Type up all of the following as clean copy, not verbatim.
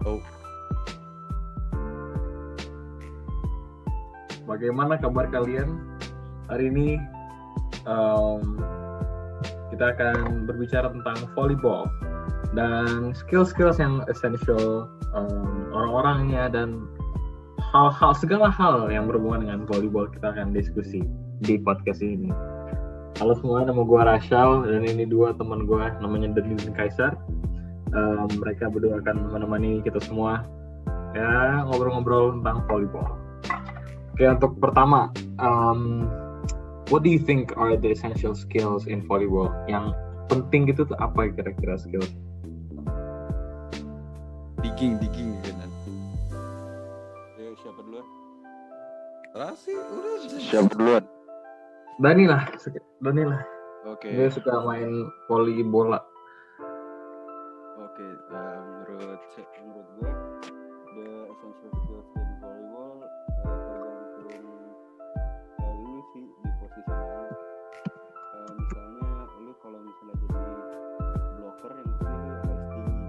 Oh, Bagaimana kabar kalian? Hari ini kita akan berbicara tentang volleyball dan skill-skills yang essential, orang-orangnya dan segala hal yang berhubungan dengan volleyball kita akan diskusi di podcast ini. Halo semua, nama gue Rashal dan ini dua teman gue namanya Dani dan Kaisar. Mereka berdua akan menemani kita semua ya ngobrol-ngobrol tentang volleyball. Oke, untuk pertama, what do you think are the essential skills in volleyball? Yang penting gitu tuh apa kira-kira skills? digging kan. Ayo, siapa duluan? Rasi, udah. Siapa duluan? Dani lah. Oke. Dia suka main volley bola. Oke, menurut gue, the essential skills in volleyball tergantung lu sih di posisi mana. Misalnya lu kalau misalnya jadi blocker yang pasti lu harus tinggi.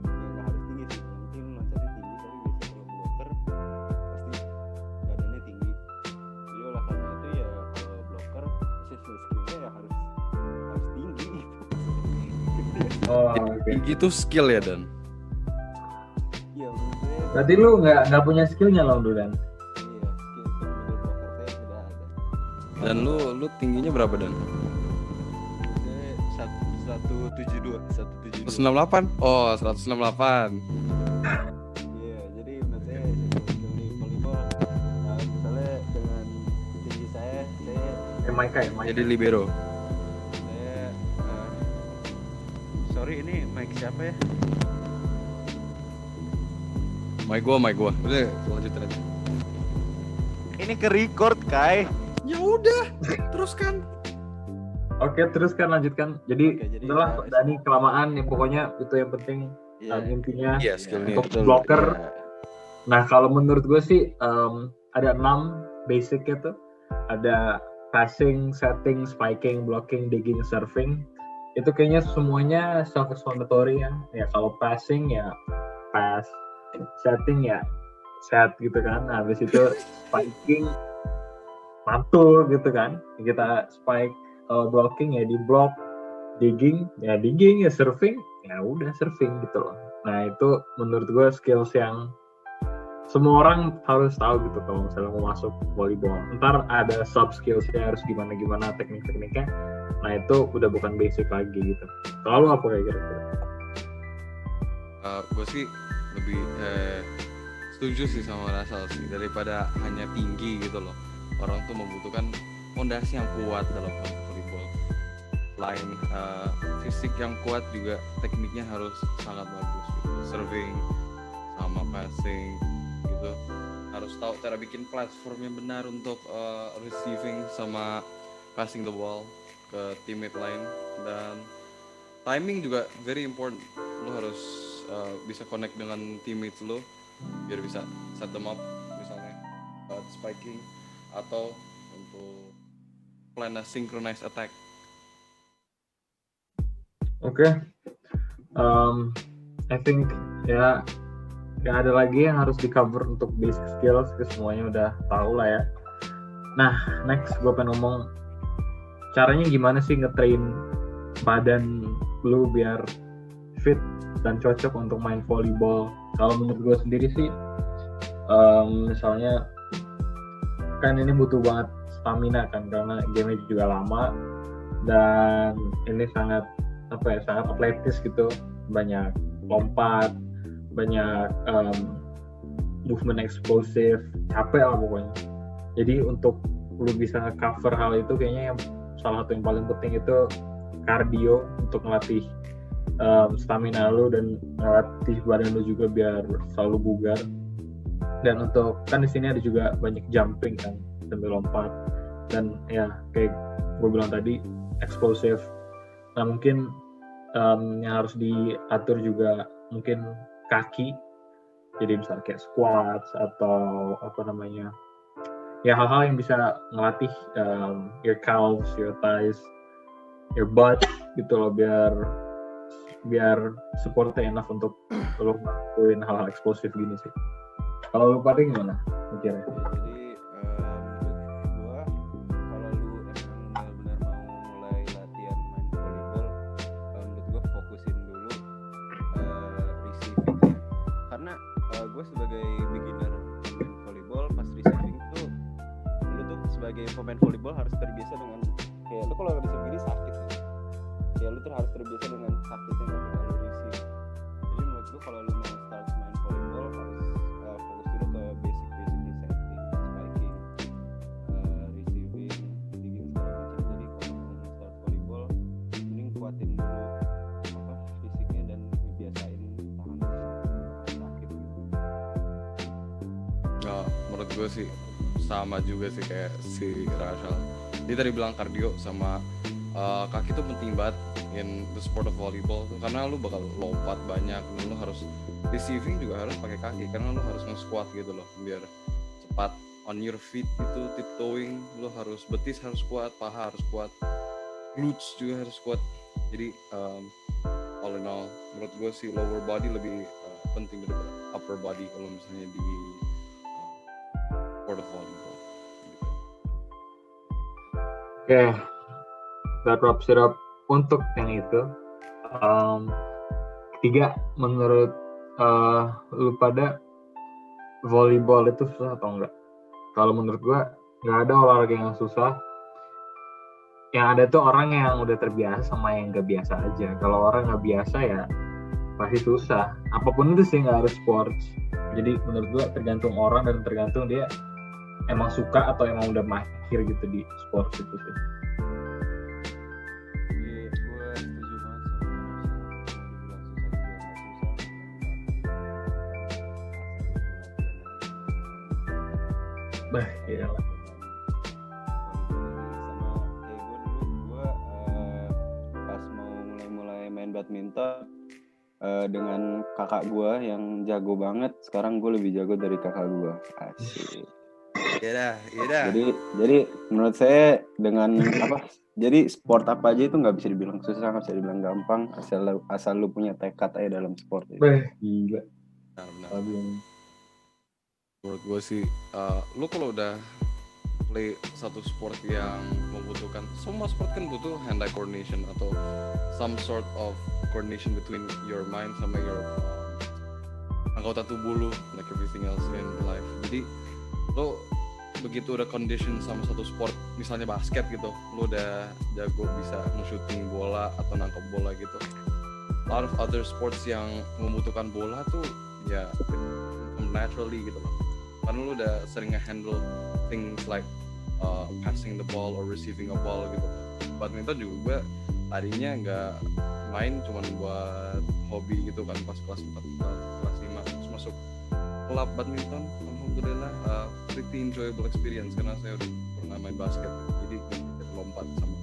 Ya nggak harus tinggi sih, yang penting lu loncatnya tinggi. Tapi biasanya kalau blocker pasti badannya tinggi. Jadi oleh karena itu ya kalau blocker essential skillnya ya harus tinggi. Oh, oke. Tinggi itu skill ya, Dan? Iya, menurut saya. Berarti lu nggak punya skillnya loh, Dan? Iya, skill middle blocker saya sudah ada. Dan lu tingginya berapa, Dan? Saya 172. 168. Oh, 168. Iya, jadi menurut saya skill di volleyball misalnya dengan tinggi saya Maika. Jadi libero. sorry ini mic siapa ya? Mic gua. Udah, lanjutin aja. Ini ke record, Kai. Ya udah, teruskan. Oke, teruskan lanjutkan. Jadi setelah Dani kelamaan ya pokoknya itu yang penting intinya Iya, skillnya. untuk blocker. Nah, kalau menurut gue sih ada 6 basicnya tuh. Ada passing, setting, spiking, blocking, digging, serving. Itu kayaknya semuanya self-explanatory ya. Ya kalau passing ya pass, setting ya set gitu kan. Habis itu spiking mantul gitu kan. Kita spike. Kalau blocking ya di block, digging ya serving ya udah serving gitu loh. Nah itu menurut gue skills yang semua orang harus tahu gitu kalau misalnya mau masuk volleyball. Ntar ada sub skillsnya harus gimana teknik-tekniknya. Nah itu udah bukan basic lagi gitu. Kalau lu apa kayak kira-kira? Gue sih lebih setuju sih sama Rasal sih, daripada hanya tinggi gitu loh. Orang tuh membutuhkan fondasi yang kuat dalam volleyball. Selain fisik yang kuat juga tekniknya harus sangat bagus gitu. Serving sama passing gitu. Harus tahu cara bikin platform yang benar untuk receiving sama passing the ball ke teammate lain. Dan timing juga very important. Lo harus bisa connect dengan teammates lo biar bisa set them up misalnya spiking atau untuk plan a synchronized attack. Oke. I think ya nggak ada lagi yang harus di cover untuk basic skills, semuanya udah tahu lah ya. Nah next gue pengen ngomong caranya gimana sih ngetrain badan lu biar fit dan cocok untuk main volleyball. Kalau menurut gue sendiri sih misalnya kan ini butuh banget stamina kan karena game juga lama dan ini sangat atletis gitu, banyak lompat, banyak movement explosive, capek lah pokoknya. Jadi untuk lu bisa cover hal itu kayaknya yang salah satu yang paling penting itu cardio untuk melatih stamina lu dan melatih badan lu juga biar selalu bugar. Dan untuk kan di sini ada juga banyak jumping kan sambil lompat dan ya kayak gue bilang tadi explosive. Nah mungkin yang harus diatur juga mungkin kaki, jadi misalnya kayak squats atau ya hal-hal yang bisa ngelatih your calves, your thighs, your butt gitu loh biar supportnya enough untuk lu ngelakuin hal-hal eksplosif gini sih. Kalau lu pada gimana mikirnya? Jadi menurut gua kalau lu emang benar-benar mau mulai latihan main volleyball, menurut gua fokusin dulu receiving ya. Karena gua sebagai beginner main volleyball, pas receiving tuh lu tuh sebagai pemain volleyball harus terbiasa dengan kayak lu kalau receive gini sakit ya. Ya lu tuh harus terbiasa dengan sakitnya ketika lu receive. Jadi menurut gua kalau lu mau start main volleyball harus fokus dulu ke basic-basicnya, setting, spiking, receiving, digging segala macam. Jadi kalau mau start volleyball, mending kuatin dulu fisiknya dan ngebiasain tahan sakit gitu. Ya, menurut gue sih sama juga sih kayak si Rachel. Dia tadi bilang kardio sama kaki tuh penting banget in the sport of volleyball tuh, karena lu bakal lompat banyak dan lu harus receiving juga harus pakai kaki karena lu harus nge-squat gitu loh biar cepat on your feet itu tiptoeing. Lu harus betis harus kuat, paha harus kuat, glutes juga harus kuat. Jadi all in all menurut gue sih lower body lebih penting daripada upper body kalau misalnya di sport of volleyball gitu. Oke, that wraps it up untuk yang itu. Ketiga, menurut lu pada volleyball itu susah atau enggak? Kalau menurut gua nggak ada olahraga yang susah. Yang ada tuh orang yang udah terbiasa sama yang nggak biasa aja. Kalau orang nggak biasa ya pasti susah. Apapun itu sih, nggak harus sports. Jadi menurut gua tergantung orang dan tergantung dia emang suka atau emang udah mahir gitu di sports itu sih. Iya, gue setuju banget sama Marcel. Mau dibilang susah juga nggak susah. Bah, iya lah. Sama kayak gue dulu, gue pas mau mulai main badminton dengan kakak gue yang jago banget. Sekarang gue lebih jago dari kakak gue. Asik. Iya dah. Jadi menurut saya dengan apa? Jadi sport apa aja itu nggak bisa dibilang susah, nggak bisa dibilang gampang, asal lu punya tekad aja dalam sport. Bah, gila. Benar. Aduh. Menurut gue sih lu kalau udah play satu sport yang membutuhkan, semua sport kan butuh hand-eye coordination atau some sort of coordination between your mind sama your anggota tubuh lu, like everything else in life. Jadi lu begitu udah condition sama satu sport, misalnya basket gitu, lu udah jago bisa nge-shooting bola atau nangkep bola gitu. A lot of other sports yang membutuhkan bola tuh ya naturally gitu loh, karena lu udah sering nge-handle things like passing the ball or receiving a ball gitu. Badminton juga gue tadinya nggak main, cuman buat hobi gitu kan pas kelas 4, kelas 5 terus masuk klub badminton. Alhamdulillah pretty enjoyable experience karena saya udah pernah main basket, jadi lompat sama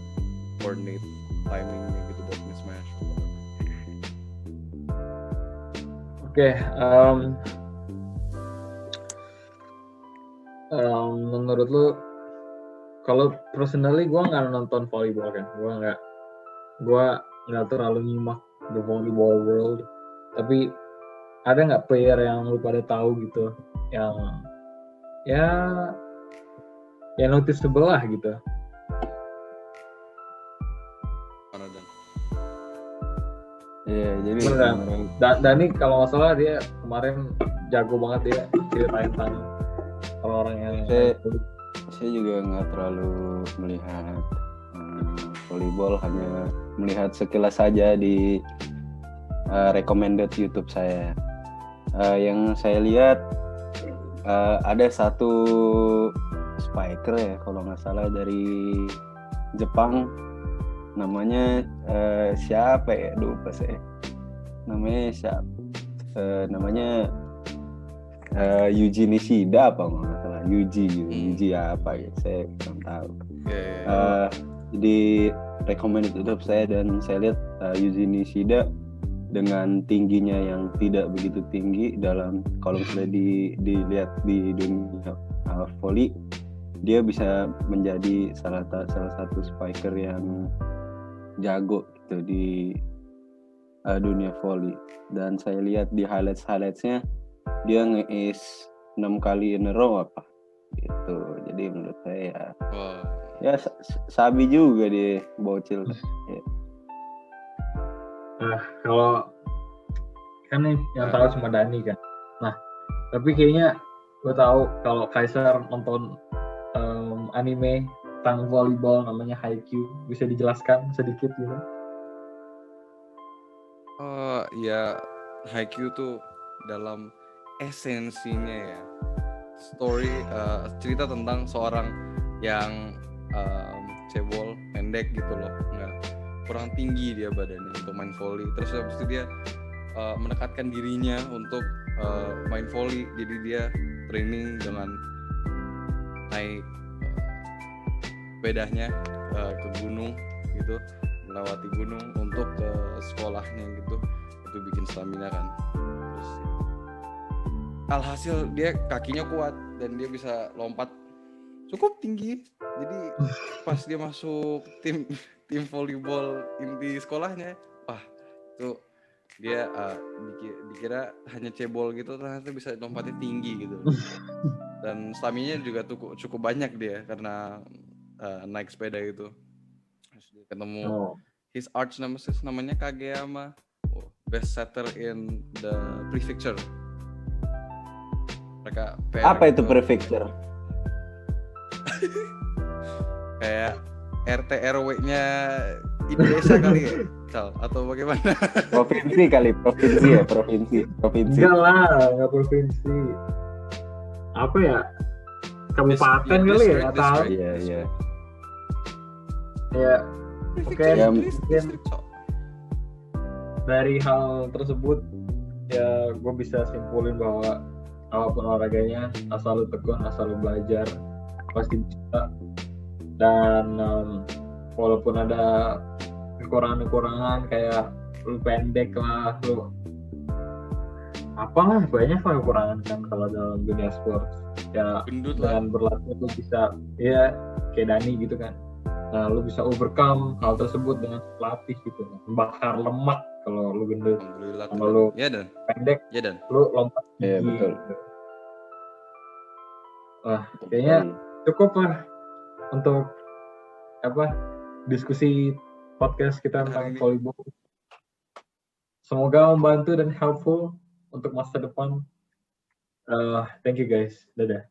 coordinate timingnya gitu buat smash. Oke, menurut lu, kalau personally gue nggak nonton volleyball kan, gue nggak terlalu nyimak the volleyball world, tapi ada nggak player yang lu pada tahu gitu yang ya noticeable lah gitu? Mana dan? Iya, jadi Dani kalau nggak salah dia kemarin jago banget, dia ceritain tentang orang-orang yang saya juga nggak terlalu melihat volleyball, hanya melihat sekilas saja di recommended YouTube saya. Yang saya lihat ada satu spiker ya kalau nggak salah dari Jepang, namanya siapa ya, lupa saya namanya Yuji Nishida apa nggak salah, Yuji apa ya, saya kurang tahu. Jadi recommended YouTube saya, dan saya lihat Yuji Nishida dengan tingginya yang tidak begitu tinggi dalam, kalau misalnya dilihat di dunia volley, dia bisa menjadi salah satu spiker yang jago gitu di dunia volley. Dan saya lihat di highlights-nya dia nge-ace 6 kali in a row apa gitu. Jadi menurut saya Wah, ya sabi juga dia bocil. Ya. Kalau kan yang tahu cuma Dani kan. Nah, tapi kayaknya gue tahu kalau Kaiser nonton anime tentang volleyball namanya Haikyuu, bisa dijelaskan sedikit gitu? ya Haikyuu tuh dalam esensinya ya story cerita tentang seorang yang cebol pendek gitu loh, nggak kurang tinggi dia badannya untuk main volley. Terus habis itu dia menekatkan dirinya untuk main volley, jadi dia training dengan naik sepedanya ke gunung gitu, melewati gunung untuk ke sekolahnya gitu, itu bikin stamina kan. Terus alhasil dia kakinya kuat dan dia bisa lompat cukup tinggi, jadi pas dia masuk tim volleyball inti sekolahnya, wah itu dia dikira hanya cebol gitu, ternyata bisa lompatnya tinggi gitu. Dan stamina juga cukup banyak dia karena naik sepeda gitu. Terus dia ketemu his arch nemesis namanya Kageyama, best setter in the prefecture. Mereka apa itu prefecture? Kayak RT RW-nya Indonesia kali ya, Cal, atau bagaimana? Provinsi kali, provinsi. Enggak lah, enggak provinsi. Apa ya? Kabupaten kali ya, atau Iya. Ya, oke. Ya, Mungkin dari hal tersebut ya gue bisa simpulin bahwa apapun olahraganya, asal lu tekun, asal lu belajar, pasti bisa. Dan walaupun ada kekurangan kayak lu pendek lah, lu apalah, banyak lah kekurangan kan kalau dalam dunia sports ya. Gendut dengan berlatih lu bisa ya kayak Dani gitu kan. Nah, lu bisa overcome hal tersebut dengan latih gitu, bakar lemak kalau lu gendut. Alhamdulillah. Kalau lu pendek, lu lompat tinggi. Iya betul. Wah, kayaknya cukup lah untuk diskusi podcast kita tentang volleyball. Semoga membantu dan helpful untuk masa depan. Thank you guys. Dadah.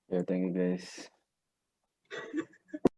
Ya, thank you guys.